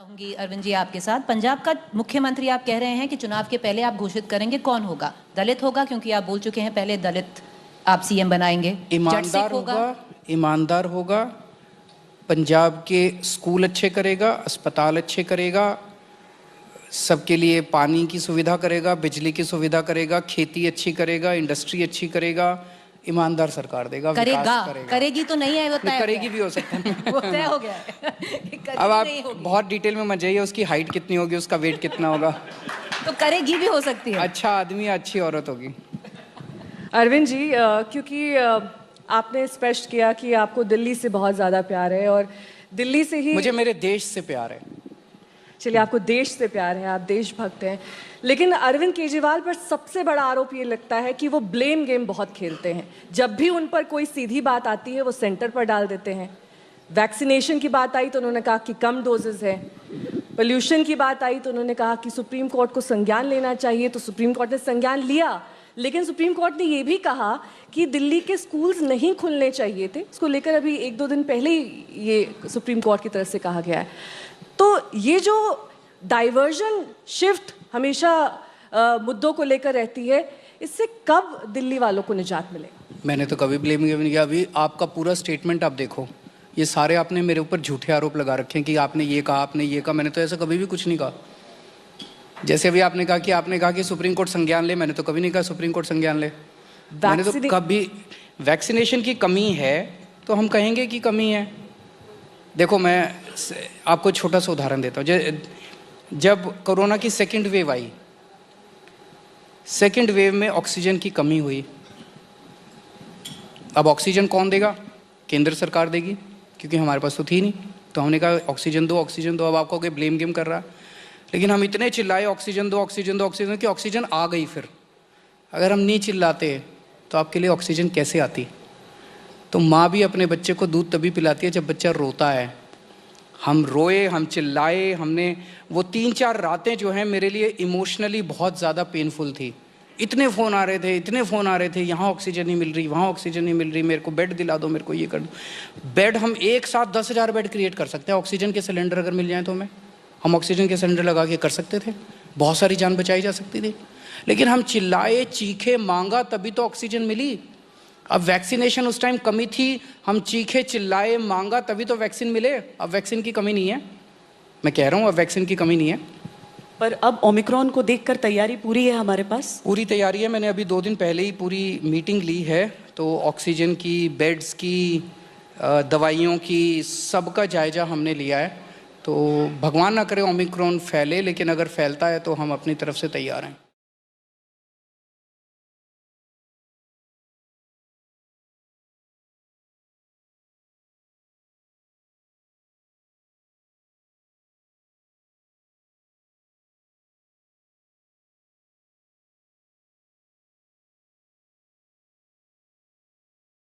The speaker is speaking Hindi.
कहूंगी अरविंद जी आपके साथ। पंजाब का मुख्यमंत्री आप कह रहे हैं कि चुनाव के पहले आप घोषित करेंगे, कौन होगा? दलित होगा, क्योंकि आप बोल चुके हैं पहले दलित आप सीएम बनाएंगे। ईमानदार होगा, ईमानदार होगा, पंजाब के स्कूल अच्छे करेगा, अस्पताल अच्छे करेगा, सबके लिए पानी की सुविधा करेगा, बिजली की सुविधा करेगा, खेती अच्छी करेगा, इंडस्ट्री अच्छी करेगा। ईमानदार सरकार देगा, करेगा, करेगी तो नहीं है, वो तय करेगी भी हो सकता है। वो तय हो गया है। अब आप बहुत डिटेल में मत जाइए, उसकी हाइट कितनी होगी, उसका वेट कितना होगा। तो करेगी भी हो सकती है। अच्छा आदमी, अच्छी औरत होगी। अरविंद जी, क्योंकि आपने स्पष्ट किया कि आपको दिल्ली से बहुत ज़्यादा प्यार है और दिल्ली से ही मुझे मेरे देश से प्यार है। चलिए, आपको देश से प्यार है, आप देशभक्त हैं, लेकिन अरविंद केजरीवाल पर सबसे बड़ा आरोप ये लगता है कि वो ब्लेम गेम बहुत खेलते हैं। जब भी उन पर कोई सीधी बात आती है वो सेंटर पर डाल देते हैं। वैक्सीनेशन की बात आई तो उन्होंने कहा कि कम डोजेज है, पोल्यूशन की बात आई तो उन्होंने कहा कि सुप्रीम कोर्ट को संज्ञान लेना चाहिए, तो सुप्रीम कोर्ट ने संज्ञान लिया, लेकिन सुप्रीम कोर्ट ने ये भी कहा कि दिल्ली के स्कूल्स नहीं खुलने चाहिए थे। इसको लेकर अभी 1-2 दिन पहले ही ये सुप्रीम कोर्ट की तरफ से कहा गया है। तो ये जो डाइवर्जन शिफ्ट हमेशा मुद्दों को लेकर रहती है, इससे कब दिल्ली वालों को निजात मिलेगी? मैंने तो कभी ब्लेम नहीं किया। अभी आपका पूरा स्टेटमेंट आप देखो, ये सारे आपने मेरे ऊपर झूठे आरोप लगा रखे हैं कि आपने ये कहा, आपने ये कहा। मैंने तो ऐसा कभी भी कुछ नहीं कहा। जैसे अभी आपने कहा कि सुप्रीम कोर्ट संज्ञान ले, मैंने तो कभी नहीं कहा सुप्रीम कोर्ट संज्ञान ले। मैंने तो कभी वैक्सीनेशन की कमी है तो हम कहेंगे कि कमी है। देखो, मैं आपको छोटा सा उदाहरण देता हूँ। जब कोरोना की सेकेंड वेव आई, सेकेंड वेव में ऑक्सीजन की कमी हुई। अब ऑक्सीजन कौन देगा? केंद्र सरकार देगी, क्योंकि हमारे पास तो थी नहीं। तो हमने कहा ऑक्सीजन दो, ऑक्सीजन दो। अब आपको कोई ब्लेम गेम कर रहा है, लेकिन हम इतने चिल्लाए ऑक्सीजन दो, ऑक्सीजन दो, ऑक्सीजन, कि ऑक्सीजन आ गई। फिर अगर हम नहीं चिल्लाते तो आपके लिए ऑक्सीजन कैसे आती? तो माँ भी अपने बच्चे को दूध तभी पिलाती है जब बच्चा रोता है। हम रोए, हम चिल्लाए, हमने वो 3-4 रातें जो हैं मेरे लिए इमोशनली बहुत ज़्यादा पेनफुल थी। इतने फ़ोन आ रहे थे, इतने फ़ोन आ रहे थे, यहाँ ऑक्सीजन नहीं मिल रही, वहाँ ऑक्सीजन नहीं मिल रही, मेरे को बेड दिला दो, मेरे को ये कर दो। बेड हम एक साथ 10,000 बेड क्रिएट कर सकते हैं। ऑक्सीजन के सिलेंडर अगर मिल जाए तो हम ऑक्सीजन के सिलेंडर लगा के कर सकते थे, बहुत सारी जान बचाई जा सकती थी। लेकिन हम चिल्लाए, चीखे, मांगा, तभी तो ऑक्सीजन मिली। अब वैक्सीनेशन उस टाइम कमी थी, हम चीखे, चिल्लाए, मांगा, तभी तो वैक्सीन मिले। अब वैक्सीन की कमी नहीं है, मैं कह रहा हूँ अब वैक्सीन की कमी नहीं है। पर अब ओमिक्रॉन को देखकर तैयारी पूरी है हमारे पास? पूरी तैयारी है। मैंने अभी 2 दिन पहले ही पूरी मीटिंग ली है, तो ऑक्सीजन की, बेड्स की, दवाइयों की, सबका जायजा हमने लिया है। तो भगवान ना करे ओमिक्रॉन फैले, लेकिन अगर फैलता है तो हम अपनी तरफ से तैयार हैं।